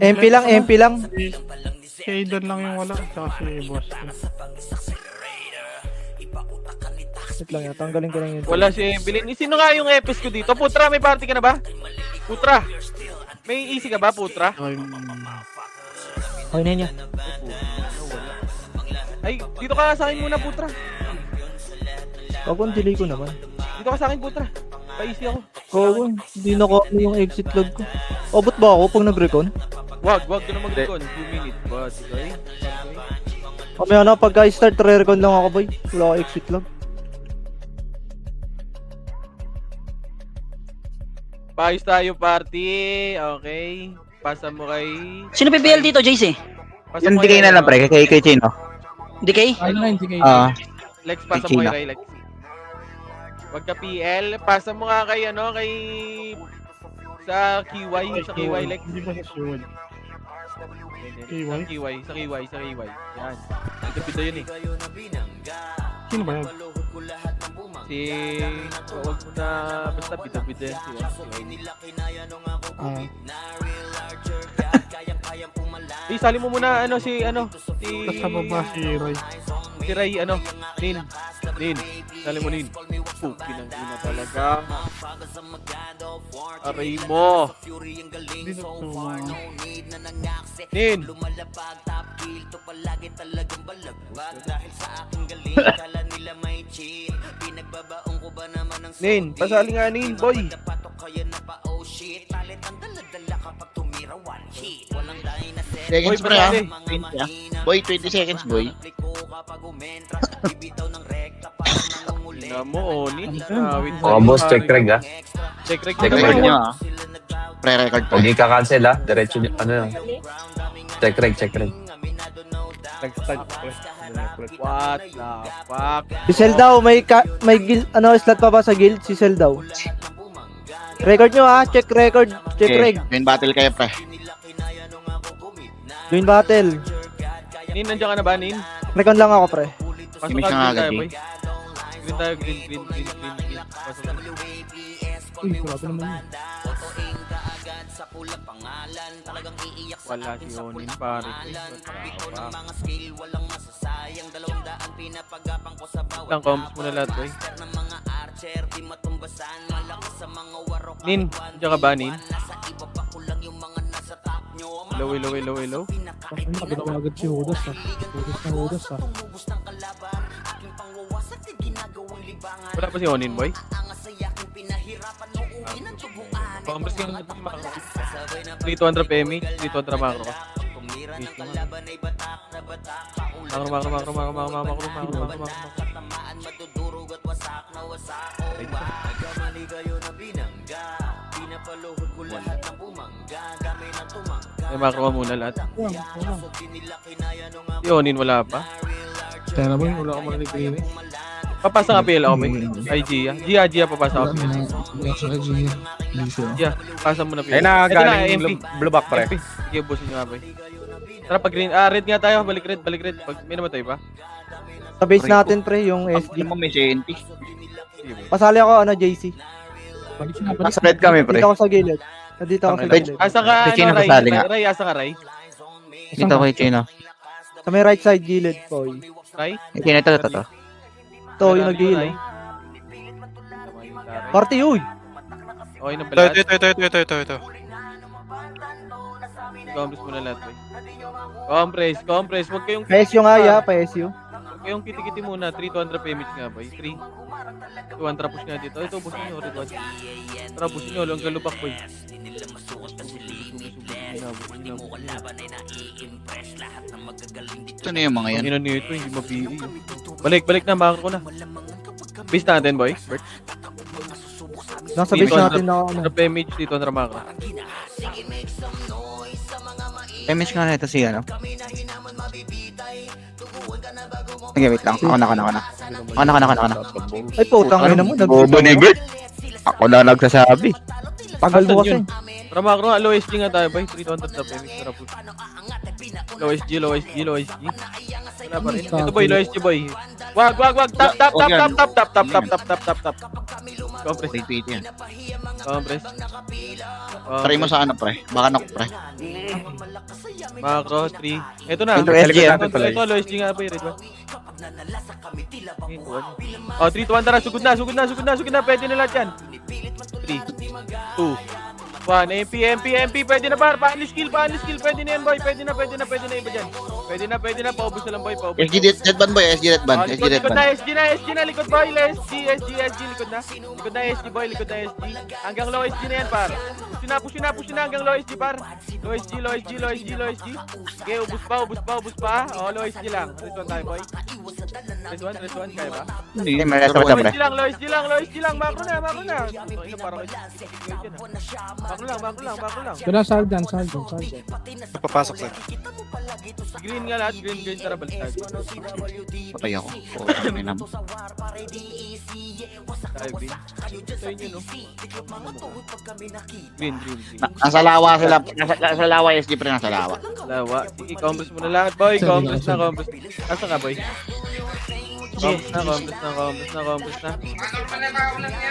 MP lang, MP lang. Si Aidan lang yung wala, tsaka si boss. Wait lang yan, tanggalin ko lang yun. Wala si Evelyn. Sino nga yung EPS ko dito? Putra, may party ka na ba? Putra, may easy ka ba, Putra? Okay na niya. Ay, dito ka sa akin muna, Putra. Wag kong delay ko naman. Dito ka sa akin, Putra. Pa-easy ako. Oo, hindi na ko ano yung exit log ko. Abot ba ako pag nag-recon? Wag ka na mag-recon. 2 minutes. But, okay? Kamaya na, pagka start re-recon lang ako boy. Wala ako exit log. Paayos tayo, party. Okay. Pasa mo kay... Sino PBL dito, JC? Pasa Yung mo DK na lang, pre. Kay Chino. DK? Lex, pasa mo kay Lex. Wag ka PL. Pasa mo nga kay ano, kay... Sa KY. Sa KY, Lex. Hindi ba sa Sewell? KY? Sa KY. Yan. Ito yun eh. Sino ba yan? Si... Huwag mo na... Basta bida-bida yan siya. Sali mo muna ano si ano si Tapos sa baba si Roy. si Ray ano Nin sali mo Nin pukin ang ina talaga aray mo Dito to. Nin Nin pasali nga Nin boy Seconds, Boy, pre, pasali. 20, ah. Boy, 20 seconds, boy. ina mo Nin Oh, boss, check reg ah. check reg Check Record reg nyo, ah. Pre-record po. Huwag yung ka-cancel ah. Diretso nyo, ano lang. Check reg. what the fuck Si Cell daw, may guild, ano, slot pa ba sa guild? Si Cell daw. Record nyo ha, check record, check reg. Join battle kayo, pre. Join battle. Nin nandiyan ka na ba Nin Recon lang ako pre. pasok Finish ka na green agad, tayo eh. boy green tayo green pasok ka Uy, grabe naman yun. wala si Onin pare lang combs mo na lahat boy Nin nandiyan ka ba Nin hello Ay, nagagawa agad si Hudas, ah. Hudas, ah. wala pa si Onin boy combs ka nga 300 PMH 300 macro ka macro may macro ka muna lahat si Onin wala pa Kaya naman, wala akong marinig rin eh. papasa ka PL ako boy ay Gia papasa ako Gia pasa mo na PL Ayun na, Ito galing blue back pre. MP. Sige, busin nyo nga boy tara pag green red nga tayo balik red pag may namatay ba Sa base natin pre, yung SG. Ano mo, may CNT. sige boy Pasali ako, ano, JC. Nasa red kami, pre. Dito ako sa gilid. Nandito ako sa gilid. asa ka Kay Chino ano Ray kasali nga. Ray asa ka Ray Dito kay Chino. Sa may right side gilid, boy. Ray Kay Chino, ito. Ito, yung nag-heal. Party, uy! okay na pala Ito. compress mo na lahat boy compress wag kayong PSU nga, ya, PSU. Huwag kayong kiti-kiti muna 300 PMH nga boy 3 200 push nga dito ito busin nyo red 1 tara busin nyo lang galubak boy Ito na yung mga yan. ina nito hindi mabili balik na makro ko na base natin boy Bert Nasa base natin na ako, ano. 100 PMH dito na makro Image nga na ito si, ano. Sige, wait lang. Ako na. Ay, putang ina mo. Bobo ni Bert. Ako na nagsasabi. Tagal mo Asan kasi. yun? Tara macro nga, low SG nga tayo boy. 300 na pa. Tara push. Low SG, low SG, low SG. Wala pa rin. Ito boy, low SG boy. Wag. Tap. Compress. 320 yan. Compress. Try mo sa ano, pre. Baka knock, pre. Macro, 3. Ito na. Ito, SG, Ito, low SG nga boy. Red one. Oh, 3 to 1 tara. Sugod na. Pwede na lahat yan. 3, 2, 1. MP. Pwede na par. Paano skill. Pwede na yan boy. Pwede na iba dyan. Pwede na. Paubos na lang boy. Paubos. SG dead band, boy. SG dead band. SG dead Likod band. na, likod boy. SG, likod na. Likod na SG boy, likod na SG. Hanggang low SG na yan par. Push na hanggang low SG par. Low SG. Okay, ubus pa. Oh, low SG lang. Rest 1 tayo boy. Rest 1, kaya ba? Hindi, may rest pa pre. Low SG lang. Macro na. Ino parang Macro lang. Kaya saldan. Papasok sir. Green nga lahat, green tara baliktad. Patay ako. May naman. Tayo green. Ito yun no. Green. Nasa lawa sila. Nasa lawa SG, pre. Nasa lawa. Lawa. Sige, compress mo na lahat, boy. Compress na. Asa ka, boy? Compress na.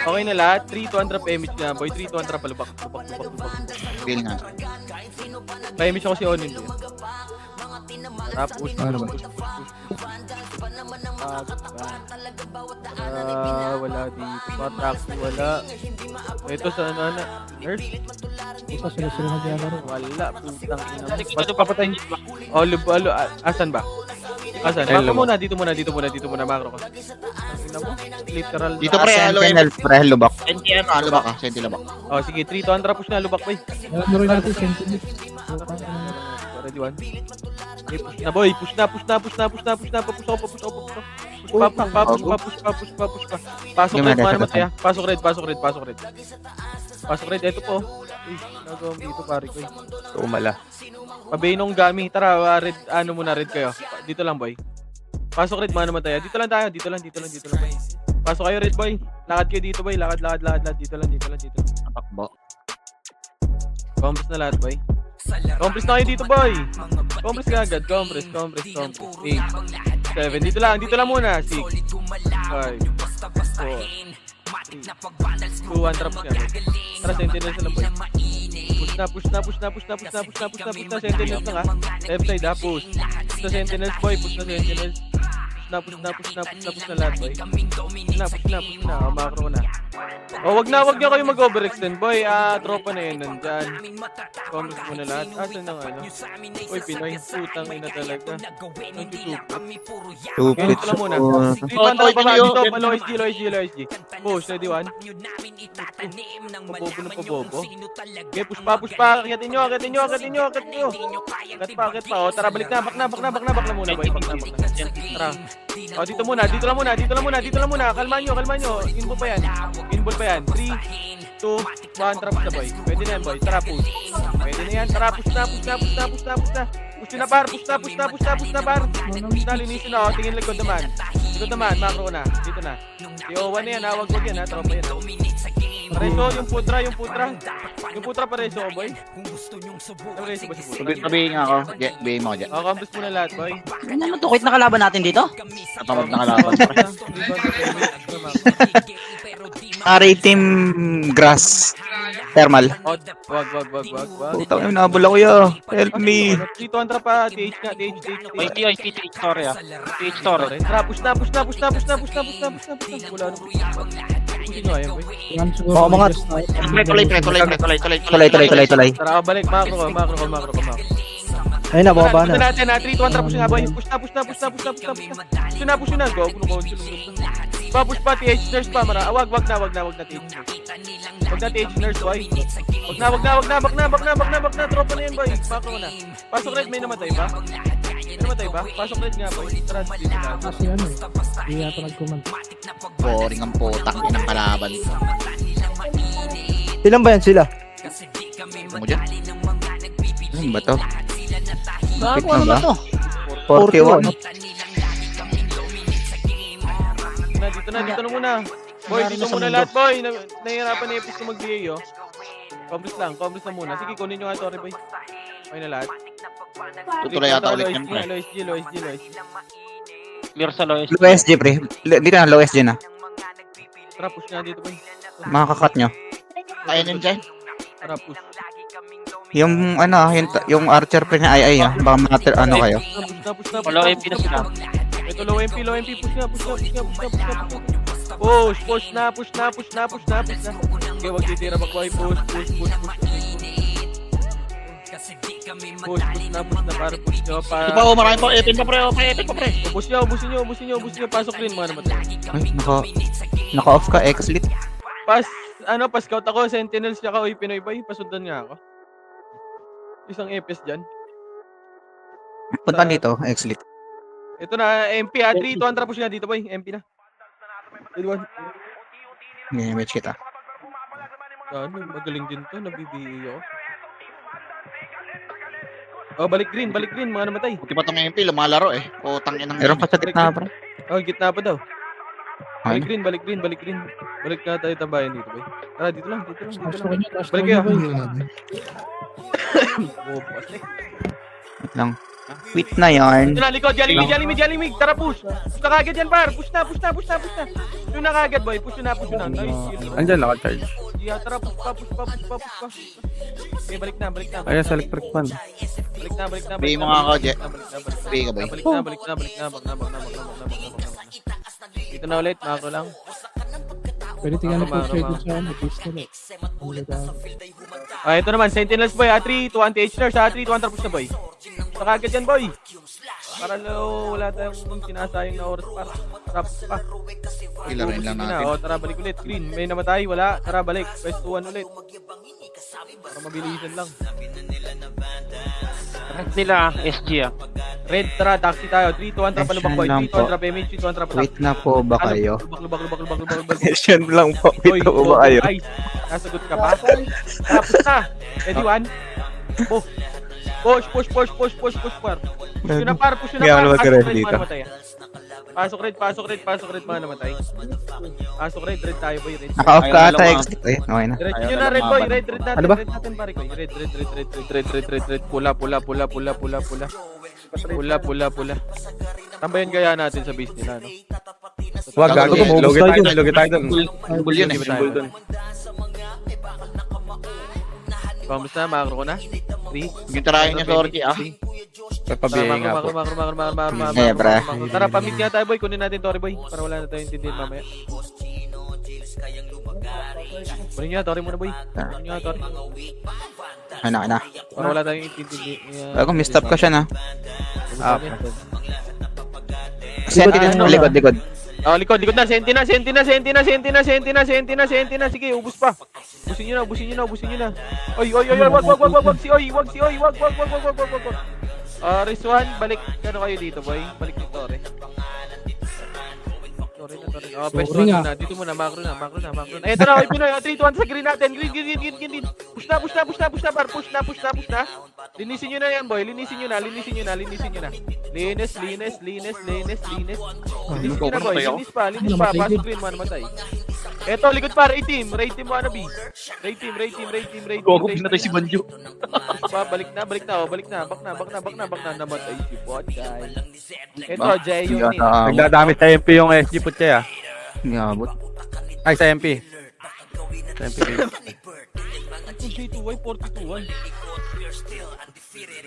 Okay na lahat. 3 to 1 PMH na, boy. 3 to 1 palubak. Feel nga. PMH ako si Onin. Push. Ano ba? Wala dito. Patrack, wala. Ito sa na. Nurse? Ito sila nagyalaro. Wala. Putang ina. Ba't papatayin niyo ba? Oh, asan ba? Asan? Dito muna. Macro ka. Tingnan mo. Literal. Dito, pre. Sentinel, pre, lubak. Senti ano, lubak ka. Senti lubak. Oh, sige. 3 to 1 push na. Lubak, boy. Laro rin natin Sentinel. Ready one. Okay, push na boy. Push na. Push ako. Push pa. Pasok red, paano mataya? Pasok red. Ito po. Uy, nagawang dito pare ko. Umala. Pabainong gami. Tara, red, muna red kayo. Dito lang boy. Pasok red, paano mataya? Dito lang tayo. Dito lang boy. Pasok kayo red boy. Lakad kayo dito boy. Lakad. Dito lang. Takbo. Compress na lahat boy. Compress na kayo dito boy. Compress ka agad. Compress. 8, 7. Dito lang muna. 6, 5, 4, 3, 2, 1. Trap ka. Tara, sentinels na lang boy. Push na. Sentinels na nga. Left side ha. Push na sentinels boy. Push na lahat boy. Push na. Macro na. Wag na kayo mag-overextend boy. Tropa na yun nandyan. Comments mo na lahat. Asan ang ano? Uy, Pinoy. Putang ina talaga. Stupid. Ito lang muna. Dito ang tawag pa dito. Low SG. Push, ready one. Pabobo. Okay, push pa. Akitin nyo. Akat pa. O, tara, balik na. Bak na muna boy. Bak na. Tara. O, dito lang muna. Kalma nyo. Inball pa yan. 3, 2, 1. Trap na boy. Pwede na yan boy. Tara, push. Pwede na yan. Tara, push na. Push na par. Push na par. Push na, linisin na. O, tingin likod naman. Macro na. Dito na. T01 na yan. Wag yan ha. Tropa yan. Pareso, yung putra pareso, boy. Pareso ba si putra? Sabihin nga ako. Bayin mo ako dyan. O, campus muna lahat, boy. Ano naman to? Quit na kalaban natin dito? Natamad na kalaban. Ari team grass. Thermal. Wag. Putang ina, nabula ko ya. Help me. Dito ang trapa, TH nga, TH. TH story ah. TH story. Tara, push na. Wala na. Pusin nyo, ayan, boy. Yan siguro. Baka mga Tuloy. Tara, balik, macro ko. ayun na, baba Push na. natin, 3 to 1 trap, push nga, boy. Push na. Go. Push pa, TH nurse pa, mara. Wag na TH nurse. Wag na TH nurse, boy. Wag na. Tropa na yan, boy. Macro na. Pasok red, may namatay ba? Pasok red nga, boy. Tara, dito na. Kasi ano eh. Hindi yata nag-command. Boring ang putak ng kalaban. Ilan ba yan sila? Ano mo dyan? Ano ba to? Bago ano ba to? 41. Dito na muna. Boy, dito muna lahat, boy. Nahihirapan na yung episode mag-DA, oh. Compres lang muna. Sige, kunin nyo nga Torre Boy. Okay na lahat. Tutuloy yata ulit yan, pre. Low SG. Clear sa lowest. Low SG, pre. Dito na, low SG na. Tara, push nga dito Boy. Makakakat nyo. Ayun yun dyan. Tara, push. Yung yung archer pre na ay baka matter ano kayo. Push na. Low MP na sila. Ito low MP. Push na. Push na. Okay, wag titira Boy. Push na para push nyo. Di ba, marami pa. Epin pa, pre. Ubusin nyo. Pasok rin mga naman. Ay, naka-off ka, X-lit. Pas scout ako, Sentinels niya ka, Pinoy Boy, pasundan nga ako. Isang EPS dyan. Punta dito, X-lit. Ito na, MP 3, 200 push nga dito Boy, MP na. Edwan. Gini-match kita. Magaling din to, nabibigay ako. Oh, balik green, mga namatay. Buti pa itong MP, lumalaro eh. O, tangin ng... Meron pa sa gitna, pre. Oh, gitna pa daw. Ano? Balik green. Balik na tayo tambayan dito Boy. Tara, dito lang. Balik Balik kayo. Oh, bukas eh. Wait lang. Quit na yarn. Ito na, likod, Jalimig, tara push. Push na kagad yan, par. Push na. Push na kagad, boy. Push na. Nice. Andyan, naka-charge. Yeah, tara, push pa. Okay, balik na. Ayan, sa electric fan. Balik na. Bigay mo nga ako, Je. Bigay ka, boy. Balik na. Dito na ulit, macro lang. Pwede tingnan po siya dito sa pistol eh. Ito naman, Sentinels boy, A3, 2 anti-H nurse, A3, 200 push na boy. Nakagad yan boy. Para wala tayong sinasayang na oras pa. Trap pa. Ilarin lang natin. Tara, balik ulit. Green, may namatay, wala. Tara, balik. Quest 2-1 ulit. Para mabilisan lang. Red nila, SG ah. Red, tara, taxi tayo. 3, 200 palubak boy. 3, 200 MH, 200 palubak. Wait na po ba kayo? Lubak. Question lang po. Wait na po ba kayo? Nasagot ka pa? Tapos na. Ready, 1. Push. Push na par. Pasok red, mga namatay. Pasok red tayo boy. Red. Naka-off ka ata, X-lit. Okay na. Diretso nyo na red boy. Red natin. Ano ba? Red natin pare ko. Red. Pula. Tambayan kaya natin sa base nila, no? Wag, gago. Logi tayo dun. Bul yun eh. Kamusta? Makro ko na? 3. Gintarahin niya sa Orgy, ah. Papabihay nga po. Eh, pre. Tara, pamit nga tayo boy. Kunin natin Tori boy. Para wala na tayong intindihin mamaya. Kunin nyo nga Tori muna boy. Kunin nyo nga Tori. Ano na. Para wala tayong intindihin. Bago, mistop ka siya na. Okay. Sentinel, likod. Oh, likod na. Sentina. Sige, ubus pa. Ubusin nyo na. Oy, wag si Oy. Rizwan, balik. Ano kayo dito, boy? Balik dito, Ore. Sorry na. Best one na. Dito muna, macro na. Eto na, Pinoy. 3, 2, 1 sa green natin. Green. Push na, par. Push na. Linisin nyo na yan, boy. Linisin nyo na. Linis na, boy. Linis pa. Pasok green, man, matay. Eto, likod par. Rate team, wannabe. Rate team. Gogo, pinatay si Banjo. Balik na. Bak na. Namatay si Bot, guys. Eto, Jay, yun. Nagdadamit sa MP yung SG putya ah. Ngabot. Ay, sa MP. Sa MP. J2Y, 42-1.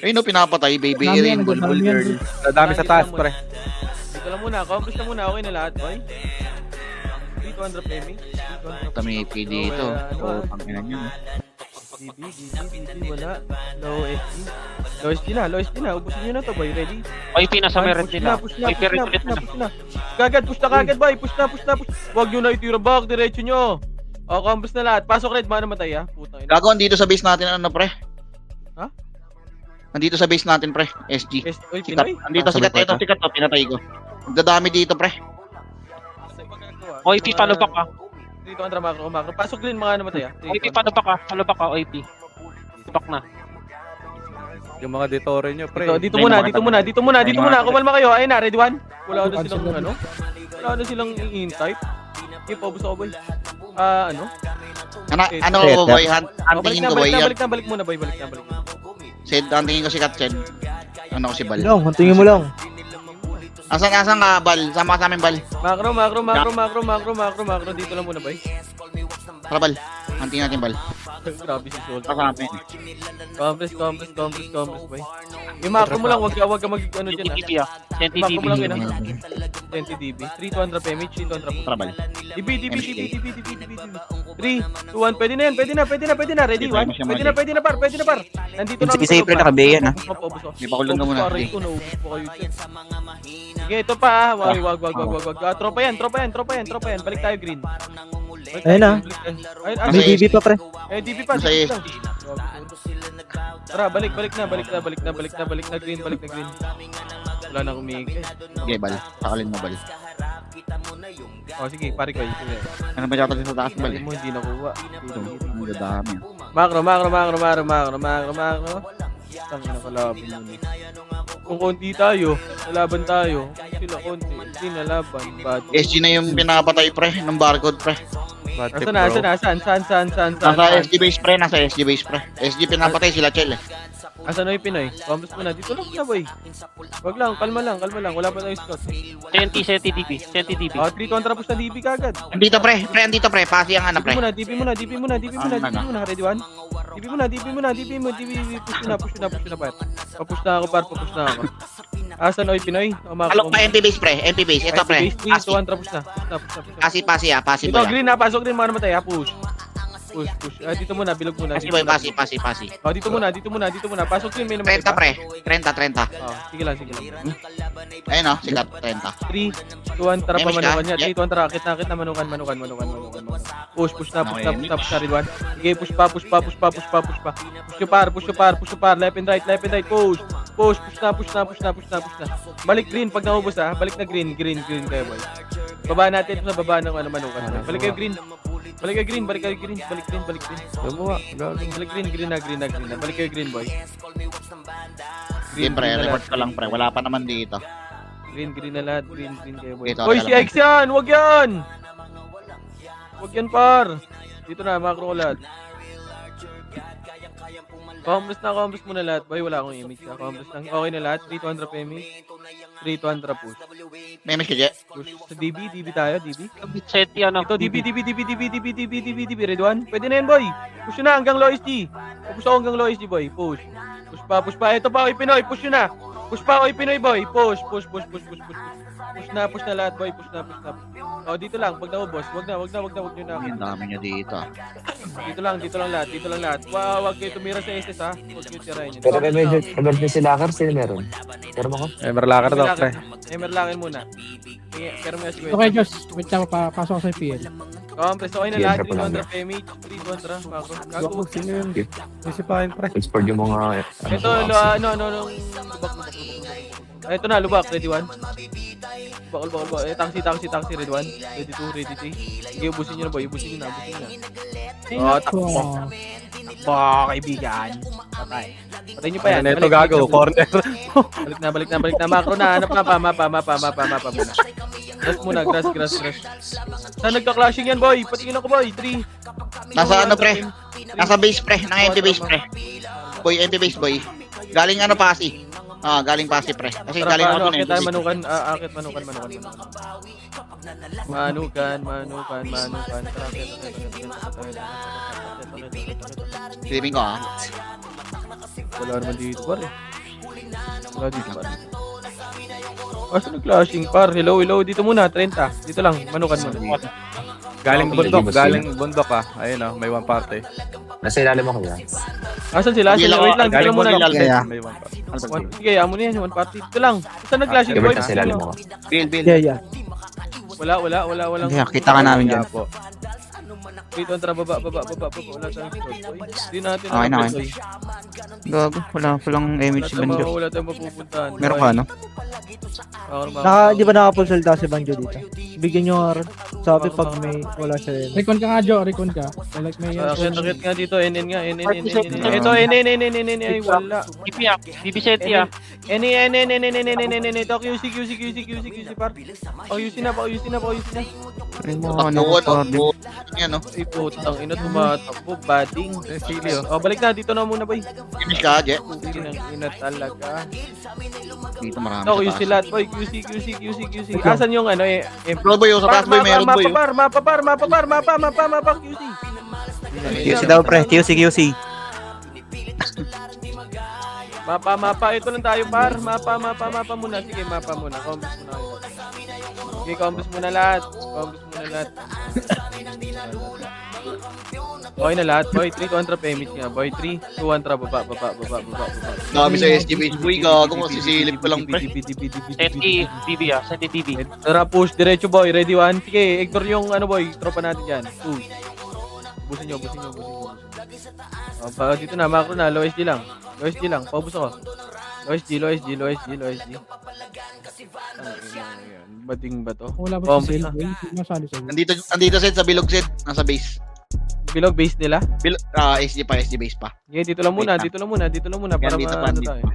Ayun o, pinapatay, baby. Rainbow girl. Dadami sa taas, pre. Dito lang muna. Compres na muna. Okay na lahat, boy. 200 PMA. Tamipi dito. O, tanginan nyo. DB, wala. Low SG na. Ubusin nyo na to, boy. Ready? OIP na sa meron nila. Push OIP rin ulit na. Push na kagad, boy. Push na. Huwag nyo na itira back. Diretso nyo. O, compres na lahat. Pasok red. Mana matay, ha? Putang ina. Gago, andito sa base natin, ano, pre? Ha? Andito sa base natin, pre. SG. Oy, Sikat. Pinoy. Andito, sikat. Ito, sikat. O, pinatay ko. Magdadami dito, pre. OIP palubak ka. Dito ang macro. Pasok din mga namatay, ha? OIP palubak ka, OIP. Palubak na. Yung mga detore nyo, pre. Dito muna. Kumalma kayo. Ayun na, ready one? Wala na silang in-type. Okay, paubos ako, boy. Ano Set, ko, boy? Ang Balik tingin na, ko, boy. balik muna, boy. Balik na. Sed, ang tingin ko si Katched. Ano ko si Bal? Long, huntingin mo lang. Asan ka, Bal? Sama ka sa amin, Bal. Macro. Dito lang muna, boy. Tara, Bal. Hunting natin, Bal. Grabe si Sol. Tara sa amin. Compress, boy. Yung macro mo lang, wag ka mag, ano dyan, DB ah. Senti Macro DB. mo lang yun, 20 dB. 3 200 PMH, 300 Tara, Bal. DB. 3, 2, 1. Pwede na. Ready, 1. Pwede na, par. Nandito na. Sige, pre, nakabe yan, ah. Di pa kulong ka muna. Aray ko, naubos po kayo dyan. Sige, ito pa, ah. Wag. Tropa yan. Balik tayo, green. Ayun na. May Nasa DB pa, pre. DB pa. Nasa DB lang. Tara, balik na, green. Wala na kumigil. Sige, Bal. Sakalin mo, Bal. Oh, sige, pare ko. Sige. Ano ba yata sa taas, Bal? Mo, hindi nakuha. Ang dadami. Macro. Tangin na kalaban yun. Kung konti tayo, lalaban tayo. Sila konti, hindi nalaban. Bad. SG na yung pinapatay, pre. Ng barcode, pre. Nasaan? Nasa SG base, pre. SG pinapatay sila, Chel. Asan na yung Pinoy? Complex mo na. Dito lang na, boy. Wag lang, kalma lang. Wala pa tayo scout. Senti DB. Oh, 3 kontra push na DB kagad. Andito, pre. Andito, pre. Pasi ang ano, pre. DB muna. Ready, 1? DB muna. Push na, par. Papush na ako. Asan na yung Pinoy? Alok pa MP base, pre. MP base. Ito, pre. 3, 2, 1, push na. Pasi, Pasi, Ito, boy. green na. Pasok din, mga namatay, ha. Push. Dito muna, bilog muna. Pasi, boy. Pasi. Oh, dito muna. Pasok din, may namatay 30, pa. pre. 30. Oh, sige lang. Ayun, oh. Sikat. 30. 3, 2, 1, tara pa Damage manukan ka? niya. 3, 2, 1, tara. Akit na, manukan. Push na. Sige, push pa. Push yung par. Left and right. Push na. Balik green pag naubos, ha. Balik na green kayo, boy. Baba natin sa baba ng manukan. Balik kayo green. Balik green. Balik green. Balik kayo green, boy. Sige, pre. Report ka lang, pre. Wala pa naman dito. Green na lahat. Green kayo, boy. Dito, Hoy, teka si lang. X yan! Wag yan, par. Dito na, macro ko lahat. Complex mo na lahat, boy. Wala akong image, ha. Complex lang. Okay na lahat. 300 PMA. 300 push. May miss ka, Je? Push. Sa DB tayo, DB. Senti ano. Ito, DB. Red 1. Pwede na yan, boy. Push nyo na hanggang low SG. Push ako hanggang low SG, boy. Push pa. Ito pa, oy, Pinoy. Push nyo na. Push pa, oy, Pinoy, boy. Push na lahat, boy. Push na. Oh, dito lang. Pag naubos. Wag nyo na. Ang dami nyo dito. Dito lang lahat. Wag kayo tumira sa SS, ha. Wag kayo tirahin yun. Pero may medyo emergency locker sila meron. Pero mo ko? Merlaka na daw, pre. Emerlangin muna. Pero may aswell. Okay, Josh. Wait lang, papasok ako sa PL. Complex, okay na Yeah, lahat. triple 300 PMH. 300. Gago. Sino yun? Isipahin, pre. Export yung mga... Ito, lubak. Ito na, lubak. Ready 1. Bakal. Taxi. Ready 1. Ready 2, ready 3. Sige, ubusin nyo na, boy. Ubusin nyo na. Oh, takbo. Kaibigan. Patay nyo pa yan. Ano ito, gago? Corner. Balik na. Macro na. Hanap na. Mapa muna. Grass. Saan nagka-clashing yan, boy? Patingin ako, boy. 3. Nasa ano, pre? Nasa base, pre. Nang MP base, pre. Boy, MP base, boy. Galing ano, Pasi. Galing Pasi, pre. Kasi galing ako na MP base. Manukan. Manukan. Feeling ko, ah. Wala naman dito, par. Asa nag-clashing, par? Hello. Dito muna, 30. Dito lang, manukan muna. Galing bundok ah. Ayun oh, may one party. Nasa ilalim ako yan. Asan sila? Wait lang, dito Galing lang muna. bundok, Yeah. may one party. Sige, amo na yan, one party. Dito lang. Saan nag-clashing, Gabit boy? nasa ilalim ako. Bill. Yeah. Walang. Hindi, kita ka namin dyan. po. Dito ang baba. Wala tayong scout, boy. Hindi natin Okay na, alam, okay. boy. Gago, walang image si Banjo. Wala tayong mapupuntahan. Meron ka, no? Di ba naka-full salta si Banjo dito? bigyan nyo nga rin. Sabi pag may wala siya yun. Recon ka nga, Jo. Recon ka. I like may... Akit nga dito, NN nga, NN. Ito, NN, ay wala. DP ah. DP Seti ah. NN, ito, QC, par. QC na. Ay mo, Ano, ano, yan, no? Ay, putang ina, tumatakbo, bading. Cecilio. Balik na, dito na muna, boy. Finish ka, Je. Putang ina talaga. Dito marami No, sa QC taas. lahat, boy. QC. Asan yung ano eh? Bro, boy, sa taas, boy, meron, boy. Mapa, QC. QC daw pre, QC. Mapa, ito lang tayo par. Mapa muna. Sige, mapa muna. Compass muna kayo. Sige, compass muna lahat. Okay na lahat, boy. 3 contra pemit nga, boy. 3, 2, 1, tra, baba. Dami sa SG base, boy. Gago, masisilip ko lang, pre. Seti DB ah. Seti DB. Tara, push. Diretso, boy. Ready, 1. Sige, ignore yung ano, boy. Tropa natin dyan. 2. Busin nyo. Dito na, macro na. Low SG lang. Paubos ako. Low SG. Bading ba to? Wala ba si Bomb. Sel? Masali sa'yo. Andito, Sed, sa bilog, Sed. Nasa base. Bilog base nila? SG base pa. Yeah, dito lang muna. Wait Para dito pa, ano dito. tayo.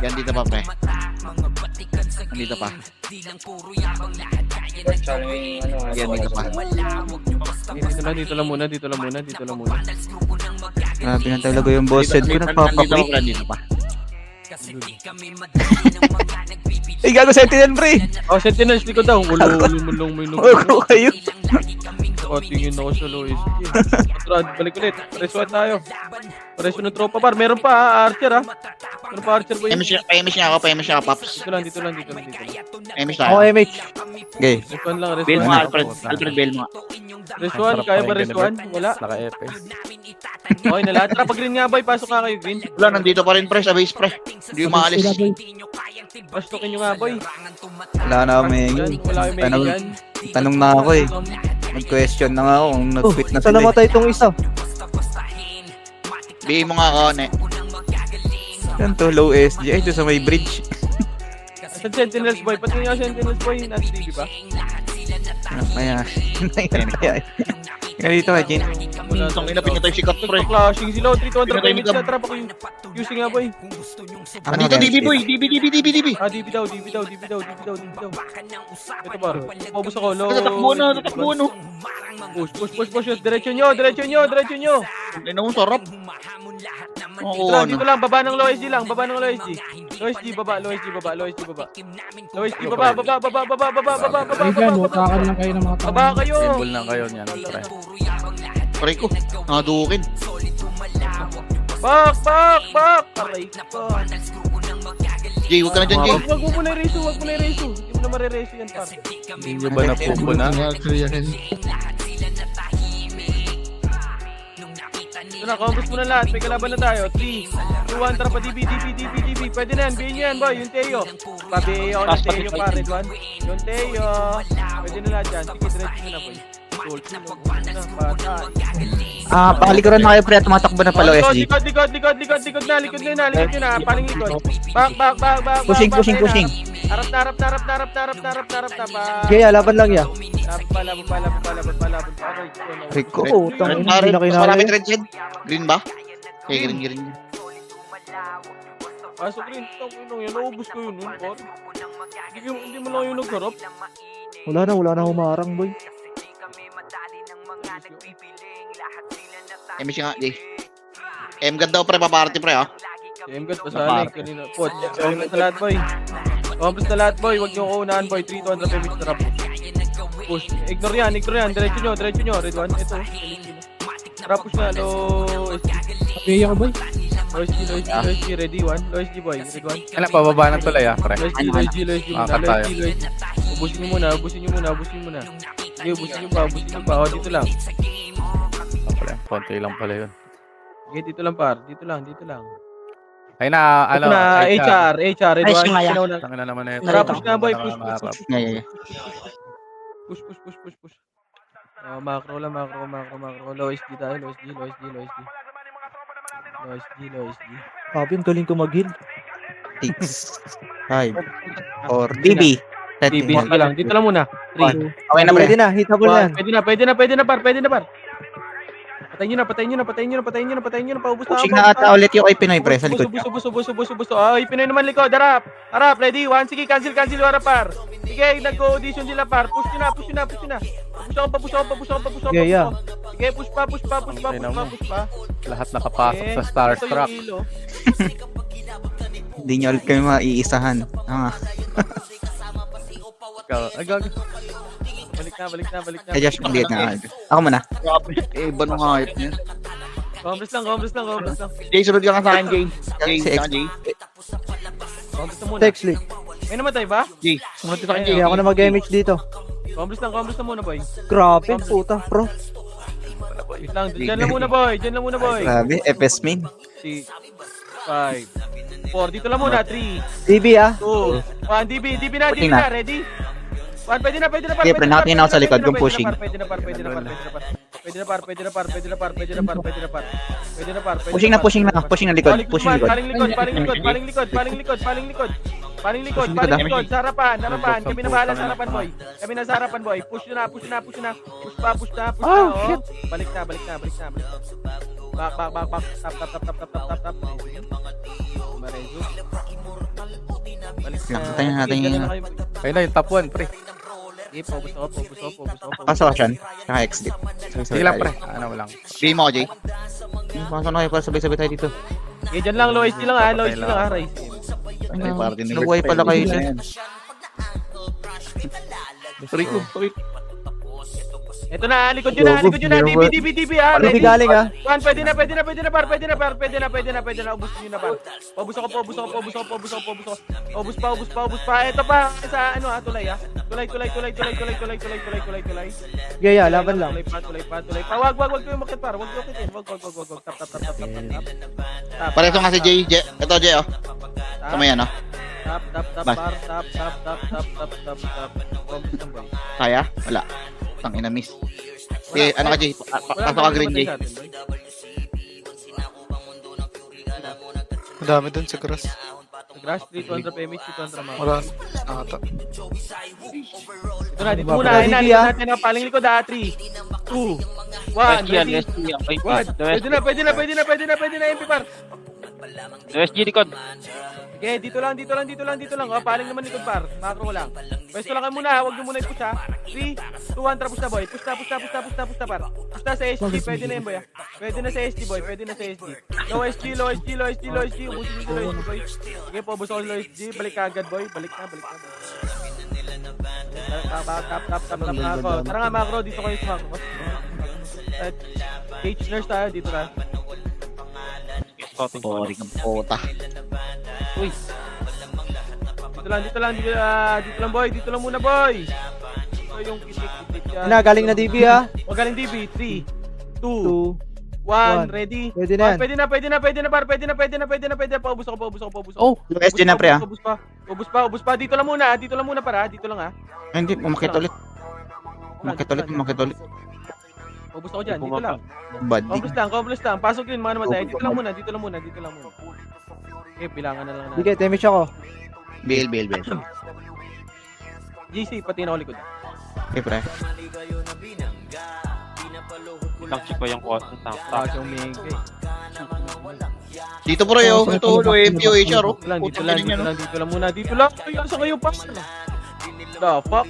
Yan, dito pa, pre. Andito pa. Yan, dito pa. Dito lang muna. Grabe na talaga yung boss head ko, Andito nagpapakwik. pa, dito pa. Ay, gago sentinel pre! Oh, sentinels, likod daw. Ulong, may Huwag kayo. tingin ako sa low SG. Balik ulit. Paresuan tayo. Pareso ng tropa par. Meron pa Archer ha. Meron pa Archer boy. Pa-image niya ako, Paps. Dito lang. Image Ako tayo. MH. Okay. Resuan lang, Bail mo, resuan. Alfred, bail mo. Resuan, kaya ba resuan? Wala. Naka-F eh. Okay na lahat. Tara, pag green nga boy, pasok nga kayo green. Wala, nandito pa rin, pre, sa base, pre. Hindi umaalis. Pastokin nyo nga boy. Wala na kami. Wala kayo may dyan. Tanong na ako eh. Nag-question na nga ako kung nag-quit na Saan sila eh. namatay itong isa? Bigay mo nga ako, ne. Yan to, low SG. Ay, ito sa may bridge. Sa Sentinels boy, pati nga Sentinels boy, nasa TV ba? Ano kaya? Ganito ka, Jin. Tang ina, pinatay si Kat, pre. Clashing sila, 3 contra Pinatay ni pemit Gab. sa trap ako yung QC nga boy. Andito, DB, boy. DB. DB daw. Ito ba? Paubos ako, low. Tatakbo na. Push. Diretso nyo. Ay, naman, sarap. Dito lang, baba ng low SG lang. Low SG, baba. Ay, dyan, watakan lang kayo ng mga tao. Baba kayo. Symbol lang kayo niyan, pre. Pre ko, nakadukin. Back. Aray ko. Jay, huwag ka na dyan, Jay. Wag mo muna i-reso. Hindi mo na marireso yan, par. Hindi nyo ba napupo na? Ito na, compass mo na lahat. May kalaban na tayo. 3, 2, 1, tara pa. DB. Pwede na yan. Bihin nyo yan, boy. Yung Teo. Pabihin ako ng Teo, par. Red one. Yung Teo. Pwede na lahat dyan. Sige, diretso nyo na, boy. Pakalikuran na kayo pre, tumatakbo na pala SG. Likod na. Paling likod. Back. Pushing. Harap na. Gaya, laban lang ya. Laban. Rico. Oo, tang ina, hindi na kinaya. Maraming red shed. Green ba? Okay, green. Pasok rin. Yan, naubos ko yun. Par. Hindi mo lang yung nagharap. Wala na humarang boy. MC nga, Jay. M-God daw, pre, paparty, pre, ha? M-God, pasali. Kanina. Pot. Compass na lahat, boy. Huwag nyo kuunahan, boy. 3 contra pemit trap. Push. Ignore yan. Diretso nyo. Red one. Ito. Trap push na. Low SG. Pay ako, boy. Low SG. Ready one. Low SG, boy. Red one. Ano, pababa ng tulay ah, pre. Low SG muna. Makat tayo. Ubusin nyo muna. Sige, ubusin nyo pa. O, dito lang. Konti lang pala yun. Okay, dito lang, par. Dito lang. Ay na, Ito na, HR. Red Ayos one. nga yan. Tangin na naman na yun. Trap push na, boy. Push. Yeah. Push. Macro lang. Low SG tayo. Low SG. Sabi, ang galing ko mag-heal. 6, 5, 4, DB. DB. Dito lang, dito lang muna. 3. Okay na, pre. Pwede na, hitable na yan. Pwede na par. Patayin nyo na, paubos na. Pushing na ata ulit yung kay Pinoy, pre, sa likod. Ubus. Ay, Pinoy naman likod, harap, ready, 1, sige, cancel, harap par. Sige, nag-audition sila par, push nyo na. Push ako. Yeah, yeah. Sige, push pa. Lahat nakapasok sa Starstruck. Ito yung ilo. Hindi nyo ulit kami maiisahan. Ay, gago. Balik na. Kay Josh, hindi na. Ako muna. Iba nung hype niya. Congress lang. Jay, sunod ka nga sa akin, Jay. Jay, Si X. saka Jay. Congress na muna. Text leak. May namatay ba? Jay, sunod ka sa akin, Jay. Hindi ako na mag-damage dito. Congress na muna, boy. Grabe, puta, pro. Wait lang, dyan lang muna, boy. Grabe, FS main. 6, 5, 4. Dito lang muna. 3, DB 2, 1. DB na. Pushing na. Ready? 1, pwede na. Sige, pre, nakatingin ako sa likod kung pushing. Pwede na par. Pushing na likod. Paling likod. Sa harapan. Kami na bahala sa harapan, boy. Push na. Push pa. Oh, Oh. shit. Balik na. Back. Tap. Marezo. Balik na. Tayo natin yung Ayun na yung top 1, pre. Okay, paubos ako. pasok saka exit. Sige lang, pre. Ano lang. Jay mo, Jay. Pasok na kayo para sabay-sabay tayo dito. Okay, dyan lang, low HD lang ha, Rise. Ay, para din Nabuhay pala kayo dyan. Rico. Ito na, likod yun na, DB ha, DB ready? galing ah. One, pwede na, par, pwede na, ubusin nyo na par. Paubos ako. Ubus pa, ito pa, sa ano ha, tulay ha. Tulay. Yeah, yeah, laban lang. Tulay pa. Wag kayo makit par, wag. Tap. Pareso nga si Jay. Ito, Jay, oh. Tama yan, oh. Tap, par, tap. Ubus lang boy. Kaya? Wala. Tangina miss. Eh, ano ka, Jay? Pasok ka green, Jay. Madami dun sa grass. Grass 300 PMH, 200 mount. Wala. Ata. Ito na, dito muna. Ayun na, natin na paling likod ha. 3, 2, 1, ready? Pwede na, MP par. SG likod. Okay, dito lang. Oh, paling naman likod par. Macro lang. Pwesto lang kayo muna, huwag nyo muna i-push ha. 3, 2, 1, tapos na boy. Push na par. Push na sa SG, pwede na yun boy ha. Pwede na sa SG boy, Low SG. Ubusin nyo sa low SG boy. Okay, paubos ako sa low SG. Balik ka agad boy. Balik na. Tap ako. Tara nga macro, dito kayo sa macro. Cage nurse tayo, dito na. Sorry kang puta. Uy. Dito lang boy. Dito lang muna boy. Ito yung kitik yan. Na, galing na DB ah. O galing DB. 3, 2, 2. 1, ready? Pwede na yan. Pwede na par. Pwede na. Paubos ako. Oh, Yung SG na, pre, ah. Ubus pa. Dito lang muna para. Dito lang ha. Ay, hindi, umakit ulit. Umakit ulit. Ubus ako dyan. Dito lang. Bad. Complex lang. Pasok yun mga namatay. Dito lang muna. Okay, bilangan na lang natin. Sige, damage ako. Bail. GC, pati na ako likod. Okay, pre. Lang check ko yung quota ng tank. Tapos yung Mega eh. Dito po rin, oh. Ito, MPO, HR, oh. Dito lang muna. Dito lang. Ay, saan kayo pa? The fuck?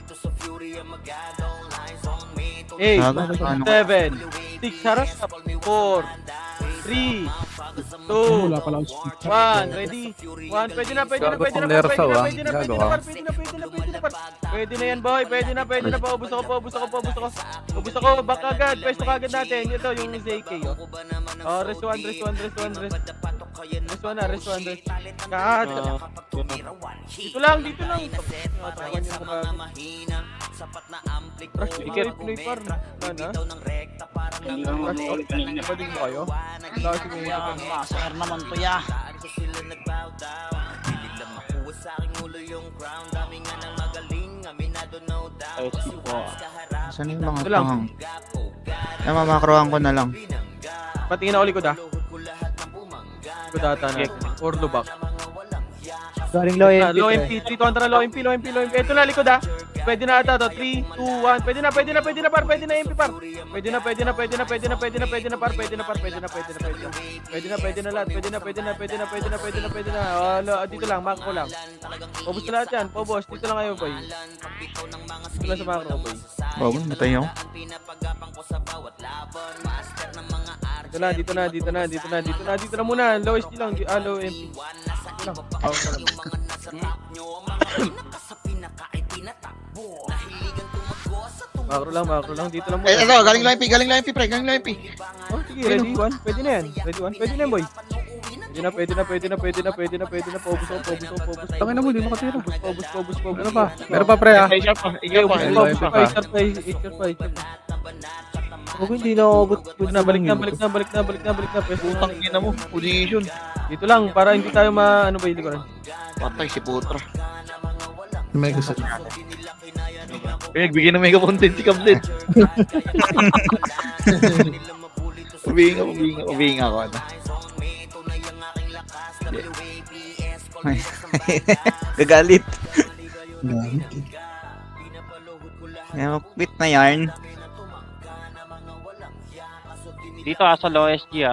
8, Ano? 7, 6, harap. 4, 3, 2, Wala pala ako. 1, ready? 1, pwede na. Pwede na yan boy, pwede na. Paubos ako, back agad, pwesto ka agad natin. Ito yung ZK, oh. Oh, rest 1. Rest 1. Kat. Dito lang. Tatawan yung mga. Rush to play par. Ano? Rush out. Pwede mo kayo? Master naman to ya. Saan yung mga Ito lang. pang? Mamakrohan ko na lang. Patingin ako likod ha. Likod ata natin. Or lubak. Galing low MP. Low pre. MP, 3 contra low MP, low MP, low MP. Ito na, likod ah. Pwede na ata to. 3, 2, 1. Pwede na, par. Pwede na MP, par. Pwede na, par. Pwede na lahat. Pwede na. Dito lang, macro lang. Paubos na lahat yan, paubos. Dito lang kayo, boy. Dito lang sa macro, boy. Bago, matay ako. Dito na muna. Low SD lang, low MP. Dito lang. Macro lang. Dito lang muna. Ito, galing lang MP, pre. Galing lang MP. Oh, sige, ready, 1. Pwede na yan. Pwede na yan, boy. Pwede na. Paubos. Tangin na mo, di makatira. Paubos. Meron pa. Meron pa, pre, ah. Ayun, Huwag hindi na abot. Balik na. Putang ina mo. Position. Dito lang, para hindi tayo ano ba yung likuran. Patay si Putra. May gusto. Nagbigay ng mega content si Kablet. Ubihinga ako. Ano. Gagalit. Yung quit na yarn. Dito sa low SG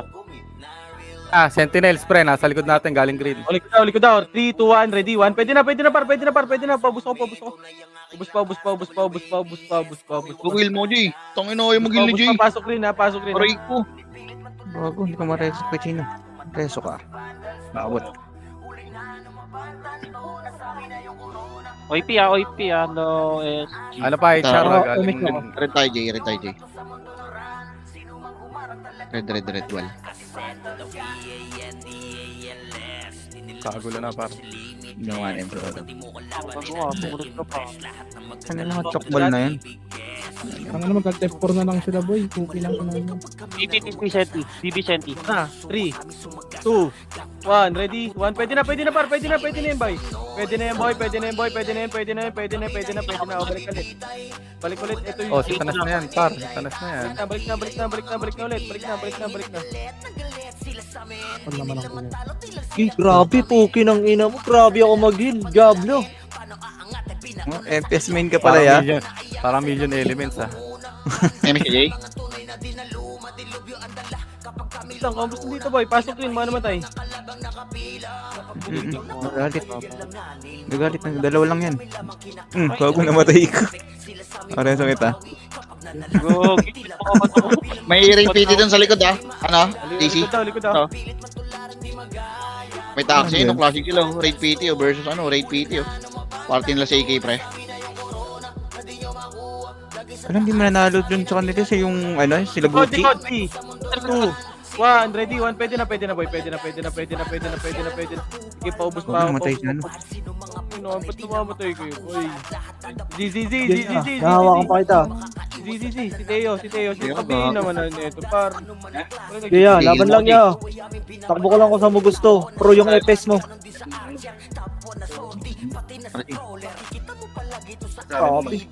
Sentinels, pre. Nasa likod natin, galing green. Likod daw. 3, 2, 1, ready, 1. Pwede na, par. Paubos ko. Paubos. Mag-heal mo, Jay. Tangin na kayo mag-heal ni Jay. Pasok rin. Aray ko. Bago, hindi ka mareso kay Chino. Reso ka. Bawat. OIP low SG. Ano pa, HR? Galing Red tayo, Jay. Red, wall. kagulo na, par. Ginawa na yung product. Sumunod ka pa. Ano lang ang chokball na yun? Ang ano mag-type 4 na lang sila boy. Cookie lang ko na yun. BB Senti. Na, 3, 2, 1, ready, 1. Pwede na, par. Pwede na yan, boy. Pwede na yan. O, balik ulit. Ito yung... Oh, sitanas na yan, par. Sitanas na yan. Balik na ulit. Balik na. Pag naman ang kulit. Grabe, puki ng ina mo. Grabe ako mag-heal. Diablo. Oh, FPS main ka pala ya. Parang million elements, ah. MSJ? Lang, kampus dito, boy. Pasok yun, mga namatay. Gagalit na. Dalawa lang yan. Bago namatay ko. Oreso kita. Go. May ring PT dun sa likod ah. Ano? DC? Likod daw. May taxi, no? Classic sila. Raid PT versus ano? Raid PT. Party nila sa AK, pre. Alam, hindi mananalo dun sa kanila sa yung, ano, sila Gucci. 3, 2, 1, ready, 1. Pwede na, boy. Pwede na. Sige, paubos pa. Namatay siya, no? Ba't namamatay kayo, boy? Z. Nahawakan pa kita. Si Teo. Sabi naman na nito, par. Kaya, laban lang niya. Takbo ko lang kung saan mo gusto. Pro yung FPS mo. Grabe.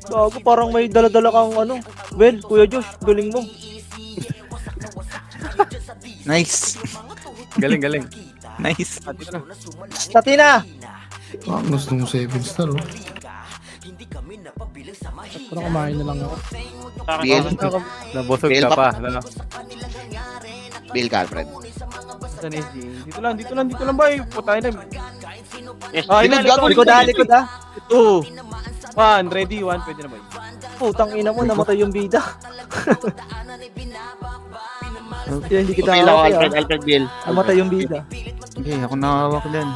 Gago, parang may dala-dala kang ano. Well, Kuya Josh, galing mo. Nice. Galing. Nice. Tatina! Ah, gusto mo 7 star oh. Parang kumain na lang ako. BL. Nabusog Bail ka back. pa. Ano? Bill Calfred. Dito lang, boy. Putay na. Likod ah. 2, 1, ready, 1. Pwede na, boy. Putang ina mo, namatay yung bida. Kaya hindi kita Okay lang, hawak, Alfred Bill. namatay yung bida. Okay, ako nakahawak din.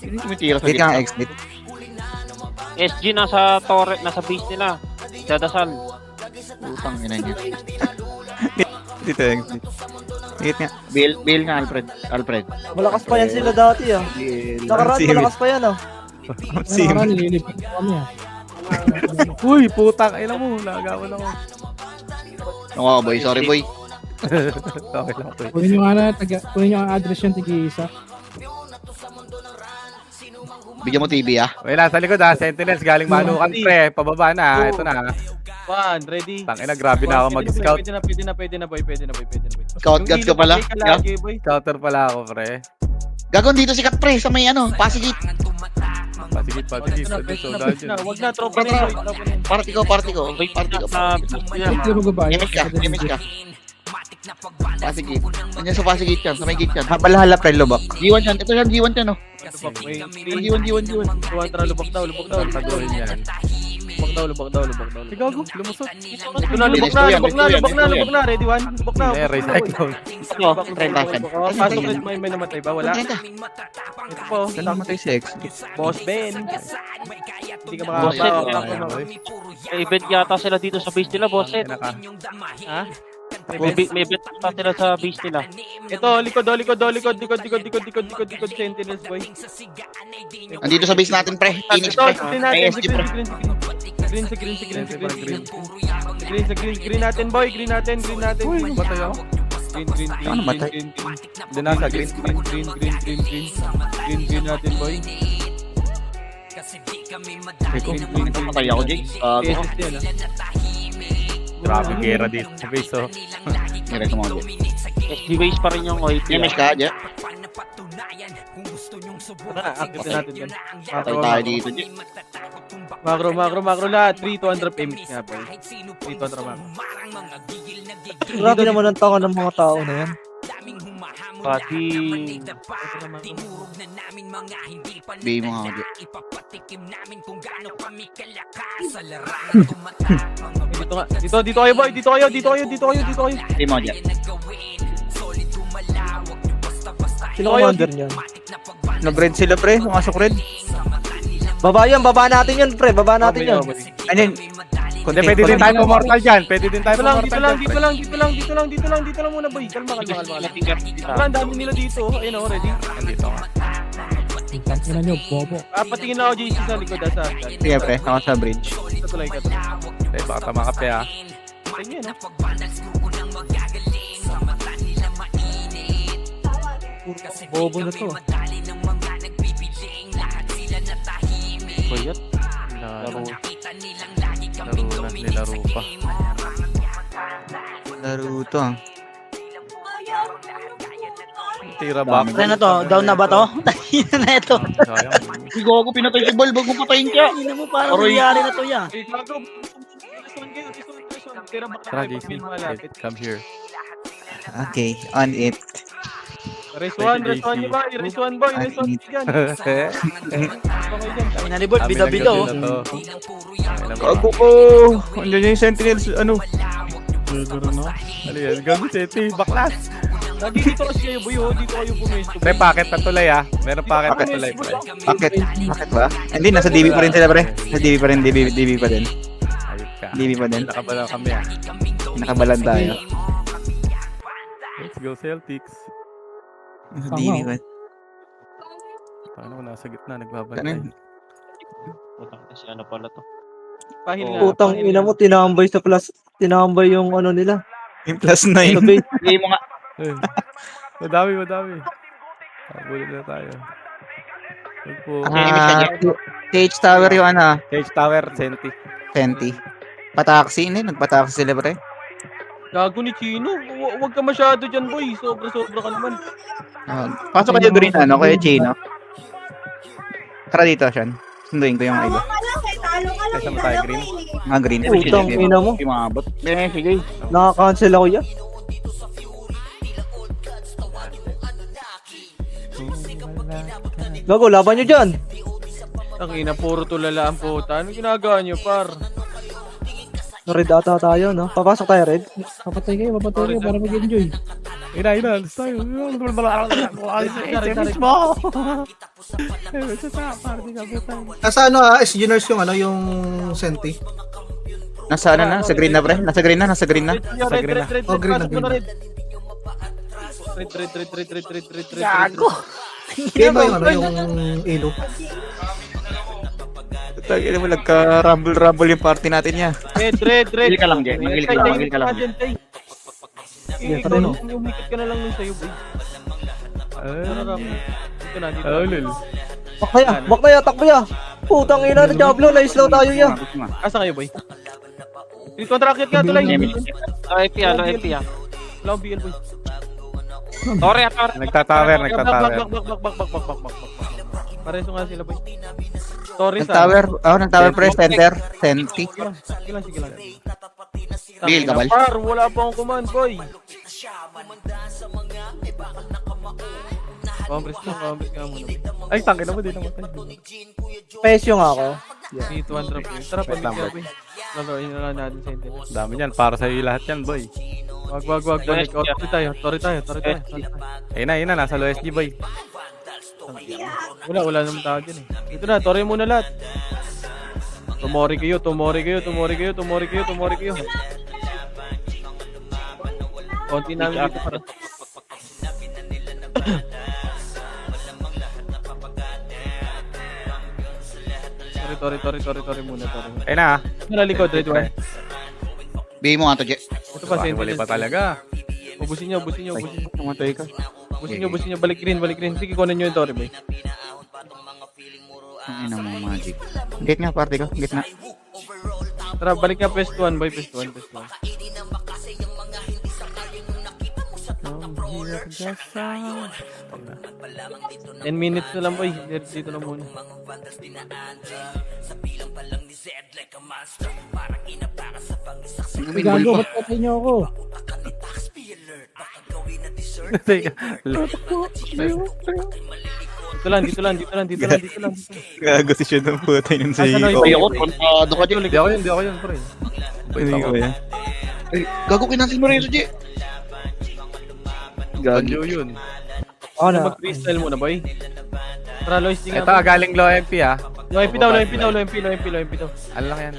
Hindi tumitira sa Wait gitna. lang, exit. SG nasa torre, nasa base nila. Dadasal. Putang ina niya. Dito, exit. Higit nga. Bill nga, Alfred. Malakas pa yan sila dati ah. Nakaraan, Serious. malakas pa yan ah. Sim. Nakaraan, nililipid ko kami ah. Uy, putang ina mo. Nagawan ako. Ano boy? Sorry, boy. Okay lang, pre. Kunin nyo nga na, kunin nyo ang address yung tigi-isa. Bigyan mo TV, ah. Wait lang, sa likod, ah. Sentinels, galing manukan, pre. Pababa na, ah. Ito na. 1, ready. Tangina, grabe na ako mag-scout. Pwede na, boy. Scout guard ka pala? Lagi, boy. Scouter pala ako, pre. Gagawin dito sikat pre sa may ano, pasigit. Pasigit. Wag na, wag na, tropa na yun. Tropa na yun. Party ko. Party ko. Sa beast nila. Hindi mo gabayan. Image ka. Pasigit. Nandiyan sa pasigit yan, sa may gate yan. Habal-hala pre, lubak. G1 yan, ito yan, G1 yan, oh. Lubak, may G1. Tuwan, tara, lubak daw. Taguhin yan. Lubak daw. Gago, lumusot. Ito na, lubak na. Ready, one? Lubak na. Recycle. Pasok ulit, may namatay ba? Wala. Diyan ka. Ito po, Salamat tayo si X. Boss Ben. Hindi ka Boss Ed, makakatawa. may event yata sila dito sa base nila, boss Ed. Ha? May event yata sila sa base nila. Ito, likod, Sentinels, boy. Andito sa base natin pre, Phoenix Ito, pre. green May natin, SG pre. green natin, boy, green natin. Uy, namatay ako. Green. Ano matay? Hindi nasa green. Green natin, boy. Patay ako, Jake. PSS yan, ah. Grabe gera dito sa base, oh. Nire ko mga Jake. SG base pa rin yung OIP. Image ka, Jake. Tara, active na natin yan. Patay tayo dito, Jake. Macro lahat. 3-200 PMX nga, boy. 3-200 macro. Grabe naman ang tanga ng mga tao na yan. Pati... Bay mo nga ako, Jake. Dito kayo, boy. Dito kayo. Bay mo, Jake. Sino commander niyan? Nag-red sila pre, pumasok red. Baba natin yan, pre. Baba natin yan. Ano yun? Hindi, pwede din tayo mortal dyan. Pwede din tayo mortal dyan. Dito lang muna, boy. Kalma. Ang dami nila dito. Ayun, oh, ready. Nandito nga. Tangina nyo, bobo. Patingin na ako, JC, sa likod, sa Sige pre, ako sa bridge. Katuloy. Eh, baka tama ka pe, ah. Tingin, no? Bobo na to. Bayat. Laro pa. Laro to ah. Tira ba? Ano to? Down na ba to? Tayo na ito. Sayang. Sigo ako, pinatay si Bol. Bago mo patayin siya. Hindi mo parang Aroy. nangyari na to ya. Hey, gago. This one. Tira ba Tara, kayo? JC. Malapit. Come here. Okay, on it. Race 1 nyo ba? Race 1, boy. Race 1 dyan. Okay dyan. Tayo na ni Bolt, bida-bida oh. Gago ko! Andiyan yung sentinels, ano? Ano yan? Gago, Chetty. Baklas! Lagi dito kasi kayo, boy. Oh. Dito kayo pumesto. Pre, packet na tulay, ah. Meron packet na Packet. tulay, pre. Bakit? Bakit ba? Hindi, nasa DB pa rin sila pre. Sa DB pa rin, DB pa din. Ayun ka. DB pa din. Nakabalang kami, ah. Nakabalan tayo. Let's go, Celtics. Nasa DB pa. Paano ko nasa gitna, nagbabantay. Ganun. Putang kasi ano pala to. Pahil nga. Utang ina mo, tinambay sa plus. Tinambay yung ano nila. Yung plus 9. Sa base. Bay mo nga. Eh, madami. Habulin na tayo. Huwag po. TH Tower yung ano, Cage Tower, Senti. Fenty. Pataksi, hindi. Nagpataksi sila pre. Gago ni Chino. Huwag ka masyado dyan, boy. Sobra ka naman. Pasok kayo green, ano, kaya Chino. Tara dito, Sean. Sunduin ko yung iba. Kaysa mo tayo, Green. Mga green. Utang ina mo. Hindi maabot. Sige. Nakaka-cancel ako yan. Gago, laban nyo dyan. Tangina, puro tulala ang puta. Ano ginagawa nyo, par? Red ata tayo, no? Papasok tayo, Red. Papatay kayo para mag-enjoy. Ina, alis tayo. Tarik. mo! Nasa ano SG Nurse yung ano yung Senti. Nasa ano na? Sa green na pre? Nasa green na? Red. Oh, green na, Pasok mo na, green. Red. Gago. Kaya ba yung ano yung Elo? Tagina mo, nagka-rumble yung party natin niya. Red. Magil ka lang, Jay. Magil ka lang. Umikit ka na lang nun sa'yo, boy. Dito na. Lul. Bakaya, takbo ya. Putang ina na Diablo, na-slow tayo ya. Asa kayo, boy? Contract ka tulay. OIP ah. Wala akong BL, boy. Torre, Torre. Nagtatower. Bak. Pareso nga sila, boy. Torres, Nag-tower. Nag-tower pre. Center. Senti. Sige lang. Bill, kabal. Par, wala pa akong command, boy. Compres ka muna. Ay, tangin na mo din naman. Pesyo nga ako. Sige, 200 boy. Tara, Wait lang, pamigay, boy. Laloin na lang natin Sentinel. Dami niyan. Para sa'yo lahat yan, boy. Wag. Balik. Tori tayo. Ayun na. Nasa low SG, boy. Wala naman tao dyan eh. Ito na, Tori muna lahat. Tumori kayo. Konti namin dito para. Tori muna. Ayun na. Ito likod, red one. Bigay mo nga to, Je. Ito pa, Wali pa talaga. Ubusin nyo. Namatay ka. Busin nyo. Balik green. Sige, kunin nyo yung Tori, boy. Ang ina mo, magic. Gate nga, party ko. Gate na. Tara, balik nga pest 1, boy. Pest 1. 10 minutes na lang, boy. Dito na muna. Ay, gago, ba't patay niyo ako? Dito lang. Gago si Sean ng putay ng Asan na sa'yo. Ay, ako, kontado ka, Je. Hindi ako yun, pre. Hindi ko yan. Ay, gago kinansin mo rin ito, Je. Banjo yun. Ako na. Mag-freestyle muna, boy. Tara, Lois, di nga. Ito, galing low MP ah. Low MP daw. Ano lang yan?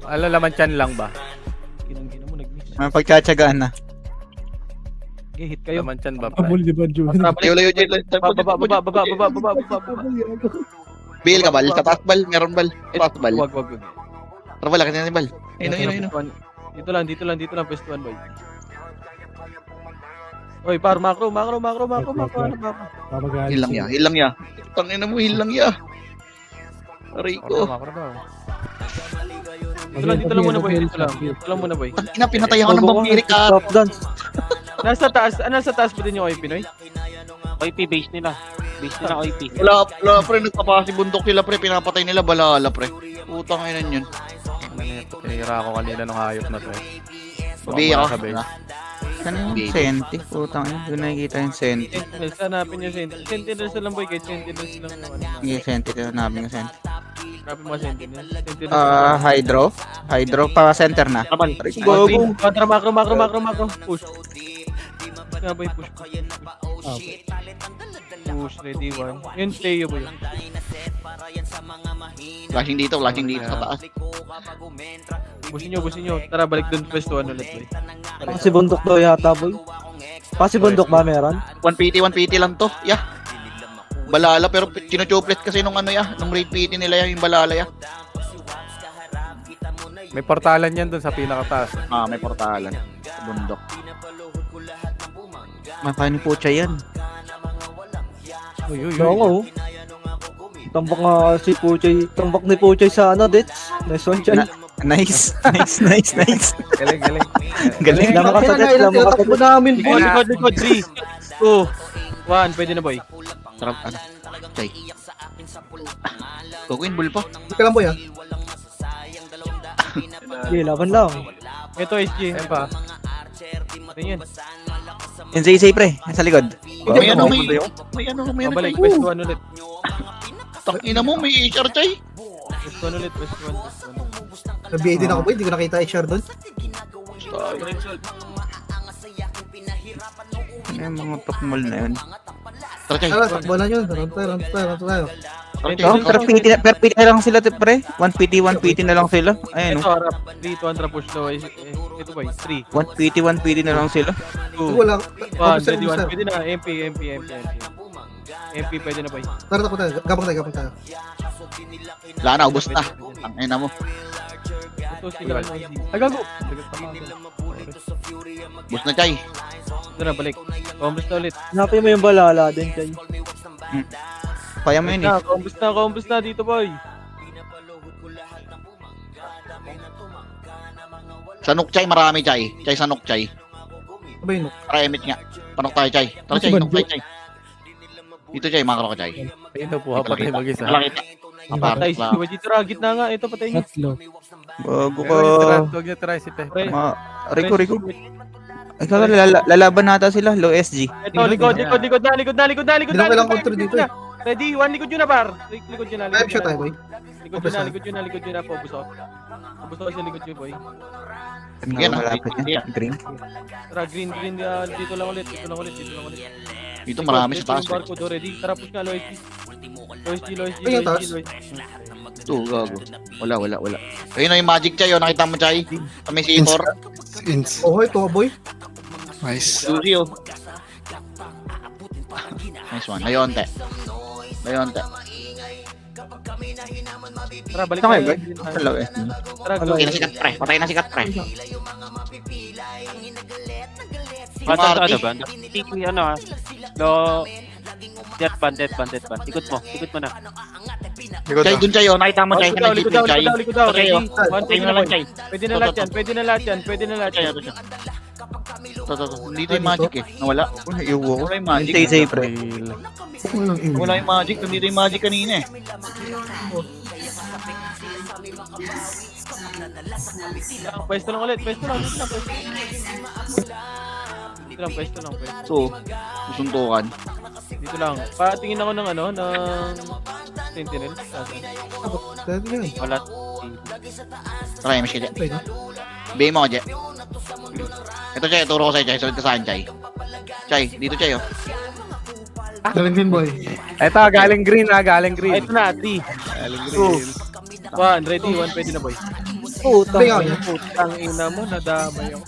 Ano laman chan lang ba? Ginang-gina mo, nag-mix. Pagtsatsagaan na. Okay, hit kayo. Laman chan ba, pre? Abol, di ba, Jun? Tara, balik. Layo, Je. Baba. Bill, kabal. Sa taas bal. Meron bal. Taas bal. Wag. Tara, wala ka na bal. Ayun. Dito lang, pest 1, boy. Oy, par, macro. Ano ba ako? Papagalit Heal lang ya. Tangina mo, heal lang ya. Rico. Dito lang muna, boy. Dito lang muna, boy. Tangina, pinatay ako ng vampiric ka. Top dance. Nasa taas pa din yung OIP, Noy? OIP base nila. OIP. Wala, pre. Nagpapasi bundok sila, pre. Pinapatay nila, balala, pre. Utang ina yun. Tinira ako kanina nung hayop na to eh. Sabi ako. Saan yung senti? Putang ina. Doon nakikita yung senti. Sentinels, hanapin nyo Sentinels. Sentinels na lang, boy. Kahit Sentinels lang. Hindi senti. Ito namin yung senti. Hanapin mo Sentinels. Sentinels. Hydro pa center na. Kabal. Go. Contra macro. Push. Nga, boy. Push. Push, ready, 1. Yun, Teo, boy. Flashing dito sa taas. Busin nyo. Tara, balik dun pwesto 1 ulit, boy. Kasi bundok daw yata, boy. Kasi bundok ba meron? 1PT lang to. Yeah. Balala, pero chino-chuplet kasi nung nung rate PT nila yung balala ya. May portalan yan dun sa pinakataas. May portalan. Sa bundok. Makain po siya yan. Uy. Oo nga, oh. Tambak nga si Puchay. Tambak ni Puchay sa Dets. Nice one, Chay. Nice. Galing. Galing. Laman ka sa Dets, laman ka sa Takbo Dets. namin, boy. Likod. 3, 2, 1. Pwede na, boy. Sarap, Chay. Kukuin bull pa. Hindi ka lang, boy, ah. Sige, laban lang. Ito, SG. Ayan pa. Tingin. Yung say pre. Nasa likod. May Pabalik, pwesto 1 ulit. Tangina mo, may HR, Chay. Pwesto 1 ulit. Nag-BA din ako, boy. Hindi ko nakita HR doon. Ano yung mga tokmol na yun? Tara, Chay. Tara, takbo na yun. Run tayo. Per PT na lang sila, pre. 1PT na lang sila. Ayun, Ito, harap. 3, 2, 1, push low. Ito, boy. 3, 1PT na lang sila. 2, Wala. 1. Ready, 1. Pwede na. MP, pwede na, boy. Tara, takbo tayo. Gabang tayo. Wala na, ubos na. Tangina mo. Ito, sila. Ay, gago. Ubos na, Chay. Ito na, balik. Combos na ulit. Hanapin mo yung balala din, Chay. Kaya mo yun eh. Combos na dito, boy. Sa Nukchay, marami, Chay. Chay sa Nukchay. Ano ba yun? Tara, Emit nga. Panok tayo, Chay. Tara, Chay. Panok tayo, Chay. Dito, Chay. Makakaro ka, Chay. Ayun na po, patay mag-isa. Malakita. Patay si Suwa. Dito ra, gitna nga. Ito, patay niya. Tatlo. Bago ka. Huwag niyo try si Te. Rico. Ay, kaka, lalaban nata sila. Low SG. Ito, likod na. Hindi na kailangan control dito eh. Ready? One, likod yun na, par. Likod yun na. Live shot tayo, boy. Likod yun na po, buso. Buso sa likod yun, boy. Yan, Malapit yan. Green. Tara, green, dito lang ulit. Dito marami sa taas. Barcode already. Tara, push nga, Low SG. Ay, yung taas. Ito, gago. Wala. Ayun na yung magic, Chay. Nakita mo, Chay? May C4. Oh, ito, boy. Susi, oh. Nice one. Layonte. Tara, balik Saan kayo, tayo. boy? Low SG. Tara, go. Patay na sikat, pre. Banda ano ba? Tiki ano ah. Lo dead ban. Ikot mo na. Chay, dun, Chay. Nakita mo, Chay. Likod daw. Chay, oh. One, Patay na lang, Chay. Pwede na lahat yan. Chay, ito siya. Ito. Dito yung magic eh. Nawala. Iwo ko. Wala yung magic. Say, pre. Wala yung magic. Nandito yung magic kanina eh. Pwesto lang ulit. Pwesto lang. So, susuntukan. Dito lang. Patingin ako ng Sentinel. Dahil yan. Wala. Try mo siya. Okay, no? Bay mo, Chay. Ito, Chay. Turo ko sa'yo, Chay. Sunod ka saan, Chay. Chay, dito, Chay, oh. Galing din, boy. Eto, galing green. Ito na, 3, Galing 2, 1. Ready? 1, pwede na, boy. Hindi nga yan. Putang ina mo, nadamay ako.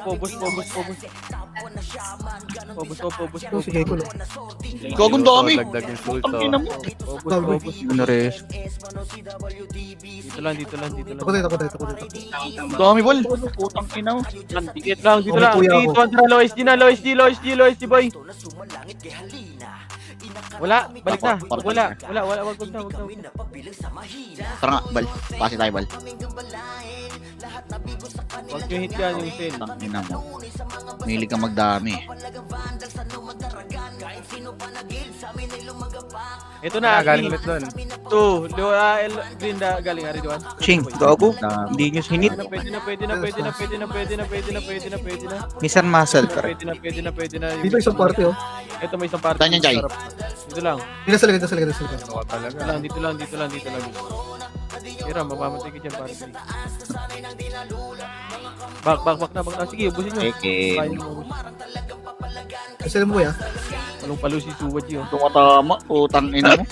Pobos. Oh, sige, ko lang. Gagong dami. Dagdag yung sulto. Ang ina mo. Pobos. Ano rin? Dito lang. Ako tayo. Dami, bol. Putang ina mo. Dikit lang, dito lang. Kuya ako. Dito, tara, low SG, boy. Wala, balik na. Wala. Wag na. Tara nga, bal. Pasi tayo, bal. Wag nyo hit yan yung cell. Putang ina mo. Mahilig kang magdami. Ito na, Galing 3, ulit doon. 2, green na, galing, Ari, Duan. Ching, gago. Hindi nyo sinit. Pwede na. Nissan Muscle, pre. Pwede na. Dito isang party, oh. Ito may isang party. Saan yan, Jai? Dito lang. Dito sa likod. Ako talaga. Dito lang. Tira, mamamatay ka dyan, pare. Back na. Sige, ubusin nyo. Eke. Kaya mo. Kasi alam mo, boy, ah. Walang palo si Suwad yun. Tumatama. Putang ina mo.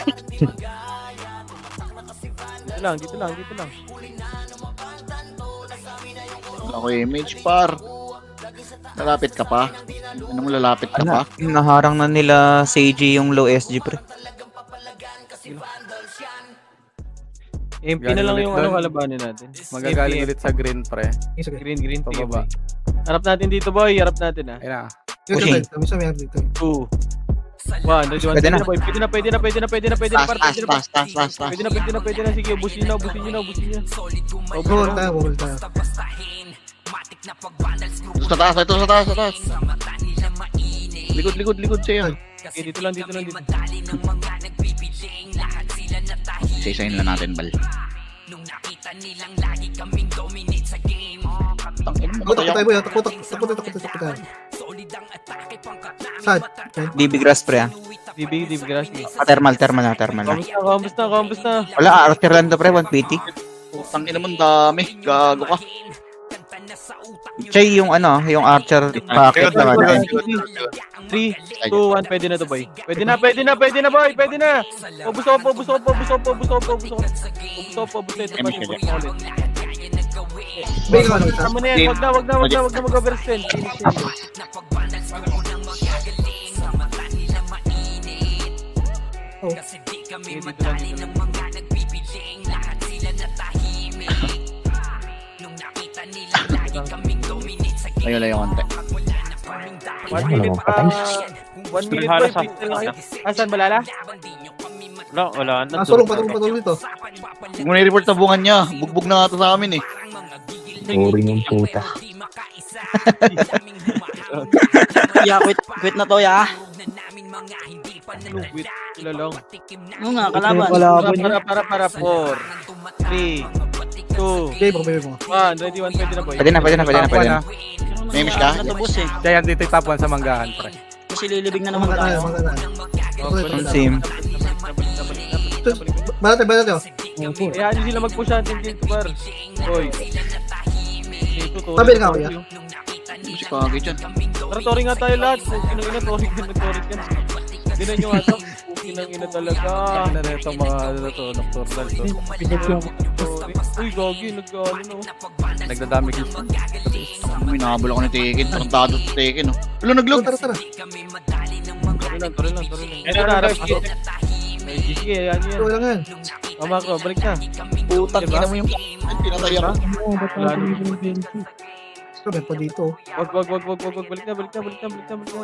Dito lang. Ako image, par. Lalapit ka pa. Ano mo lalapit ka pa? Naharang na nila Seiji yung low SG, pre. MP na lang yung Galing ulit doon. kalabanin natin. Magagaling MP. ulit sa green, pre. Sige. Green, sige, Pababa. boy. Harap natin dito, boy. Harap natin, ha. Ayun na. Dito, Misa may dito. 2, 1. Ready, 1. Pwede na. Boy. Pwede na. Taas. Pwede na. Sige, ubusin nyo. Roll tayo. Ito sa taas. Likod siya yan. Okay, dito lang. Isa-isahin lang natin, bal. Tangin mo, Takot tayo, boy. Takot tayo. Saan? DB Grass, pre, ah. DB grass me. Thermal na. Kamusta? Wala, Archer lang to, pre. 150. Tangin mo, dami. Gago ka. Chay, yung Archer packet naman. 3, 2, 1. Pwede na to, boy. Pwede na, boy. Pwede na. Ubus ako. Ito pa yung ulit. Bay, ano, isa. Tama na yan. Wag na mag-overspend. Finish na yun. Oh. Okay, dito lang. Layo konti. 1 minute pa. 1 minute Halos boy. Pistol lang kayo. Asan balala? Wala. Patulong dito. Huwag mo na i-report tabungan niya. Bugbog na nga ito sa amin eh. Boring yung puta. Ya, quit na to, ya. Wait, sila lang. Oo nga, kalaban. Para. 4, 3, 2, Okay, baka may mo. 1. Ready, 1. Pwede na, boy. Pwede na. Top 1 ah. May miss ka? Ano to, boss eh. Kaya dito yung top 1 sa manggahan, pre. Kasi lilibig na naman Mga tayo, tayo. mga tayo. Ang same. Balate. Kaya hindi sila mag-push natin dito, par. Boy. Dito, Tori. Tabi ka, kuya. Si Kagi dyan. Tara, Tori nga tayo lahat. Kinang ina, Tori din, nag-Tori yan. Dinan nyo nga to. Kinang ina talaga. Na ito mga ano to, nocturnal to. Ikot lang. Tori. Uy, Gagi, nag-ano, no. Nagdadami gusto. May nakabula ko ni Tekin. Tarantado sa Tekin, no? Wala, naglog. Tara. Tori lang. Ito na, harap ako. May GC, yan yan. Wala nga yan. Tama ko, balik na. Putang Diba? ina mo yung pinatay ako. Oo, ba't Wala ako na. yung bench? Sabi pa dito. Wag. Balik na.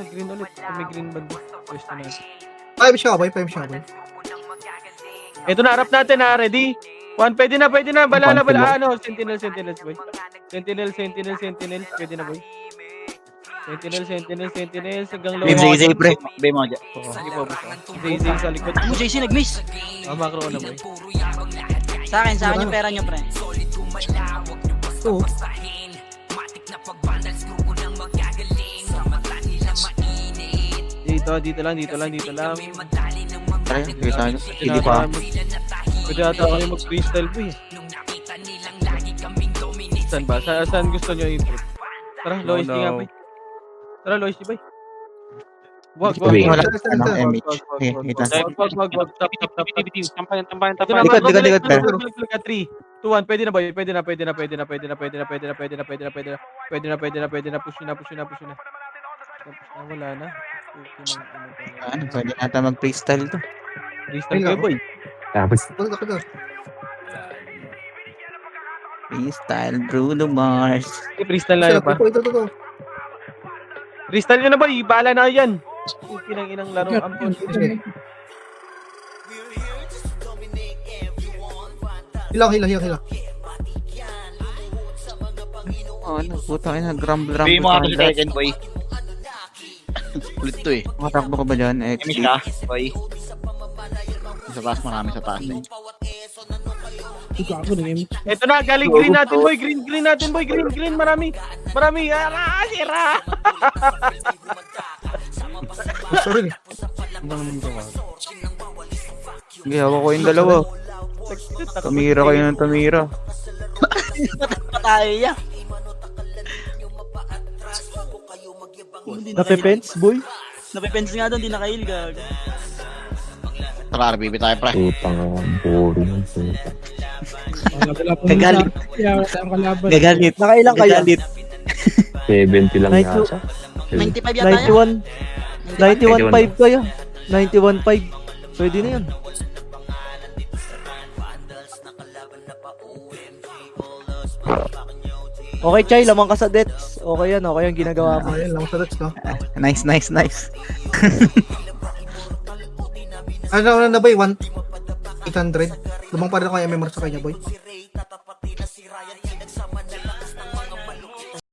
Green ulit. May green band. Pwes na natin. 5 siya, boy. Ito na, harap natin ha. Ready? 1, pwede na. Bala. Ano? Sentinels, boy. Sentinels. Pwede na, boy. Sentinels. Hanggang low. May Zay, pre. Bay mo dyan. Sige po, boss. Zay sa likod. Ano, JC, nag-miss. Macro na, boy. Sa akin yung pera nyo, pre. Oo. Dito lang. Tara, sige tayo. Hindi pa. Pwede ata kayo mag-freestyle, boy. Saan ba? Saan gusto nyo i-improve? Tara, Lois, No. nga, boy. Tara, Lois, boy. Wag. Wala. Ano, MH. Okay, wait lang. Wag. Stop. Tampayan. Likod. 3, 2, 1. Pwede na, boy. Pwede na. Push na. Push na. Wala na. Ano, pwede nata mag-freestyle to. Freestyle kayo, boy. Tapos, Ako. Freestyle Bruno Mars. Freestyle na yun, pa. Ito. Freestyle nyo na, boy. Bahala na yan. Inang laro. Ampon. Hilang. Ano, puta ina, grumble. Bay mo ako si Tekin, boy. Ulit to eh. Makatakbo ka ba dyan? May miss XP. ka, boy. Sa taas, marami sa taas eh. Ito ako, nag-MH. Ito na, galing green natin, boy. Green natin, boy. Green. Marami. Sira. Sorry. Sige, hawak ko yung dalawa. Tumira kayo ng tumira. Patay ya. Nape-fence, boy. Napipensi nga doon, di nakail, gag. Tara, RBB tayo, pre. putang boring. Gagalit. Gagalit. Nakailang kayo? 70 lang 92. yata. 95 yata yan. 91.5 kayo. 91.5. Pwede na yan. Okay, Chay, lamang ka sa debts. Okay yan ginagawa mo. Ayan lang sa dots, no? Nice. Ano na, boy? 800. Lumang pa rin ako yung MMR sa kanya, boy.